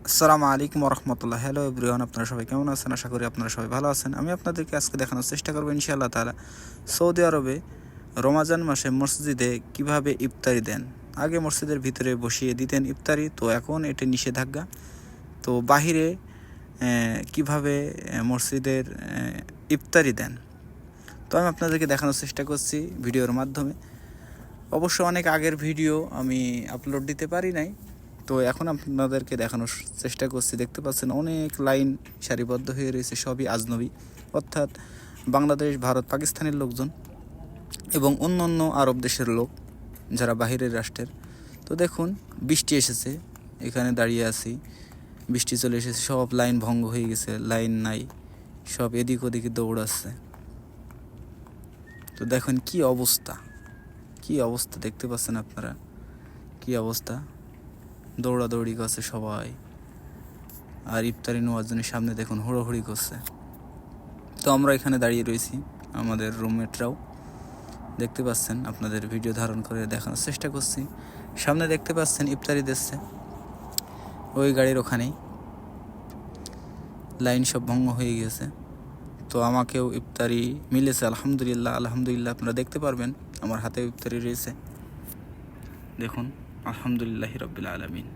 আসসালামু আলাইকুম রহমতুল্লাহ। Hello everyone, আপনারা সবাই কেমন আছেন? আশা করি আপনারা সবাই ভালো আছেন। আমি আপনাদেরকে আজকে দেখানোর চেষ্টা করবো ইনশাআল্লাহ তাআলা সৌদি আরবে রমাজান মাসে মসজিদে কিভাবে ইফতারি দেন। আগে মসজিদের ভিতরে বসিয়ে দিতেন ইফতারি, তো এখন এটি নিষেধাজ্ঞা। তো বাহিরে কিভাবে মসজিদের ইফতারি দেন, তো আমি আপনাদেরকে দেখানোর চেষ্টা করছি ভিডিওর মাধ্যমে। অবশ্য অনেক আগের ভিডিও আমি আপলোড দিতে পারি নাই, তো এখন আপনাদেরকে দেখানোর চেষ্টা করছি। দেখতে পাচ্ছেন অনেক লাইন সারিবদ্ধ হয়ে রয়েছে, সবই আজনবী, অর্থাৎ বাংলাদেশ, ভারত, পাকিস্তানের লোকজন এবং অন্য অন্য আরব দেশের লোক যারা বাহিরের রাষ্ট্রের। তো দেখুন বৃষ্টি এসেছে, এখানে দাঁড়িয়ে আছি, বৃষ্টি চলে এসেছে, সব লাইন ভঙ্গ হয়ে গেছে, লাইন নাই, সব এদিক ওদিকে দৌড়াচ্ছে। তো দেখুন কি অবস্থা, কি অবস্থা দেখতে পাচ্ছেন আপনারা, কি অবস্থা, দৌড়াদৌড়ি করছে সবাই। আর ইফতারি নেওয়ার জন্য সামনে দেখুন হুড়োহুড়ি করছে। তো আমরা এখানে দাঁড়িয়ে রয়েছি, আমাদের রুমমেটরাও দেখতে পাচ্ছেন, আপনাদের ভিডিও ধারণ করে দেখানোর চেষ্টা করছি। সামনে দেখতে পাচ্ছেন ইফতারি দিচ্ছে, ওই গাড়ির ওখানেই লাইন সব ভঙ্গ হয়ে গেছে। তো আমাকেও ইফতারি মিলেছে আলহামদুলিল্লাহ, আলহামদুলিল্লাহ। আপনারা দেখতে পারবেন আমার হাতে ইফতারি রয়েছে, দেখুন আলহামদুলিল্লাহি রাব্বিল আলামিন।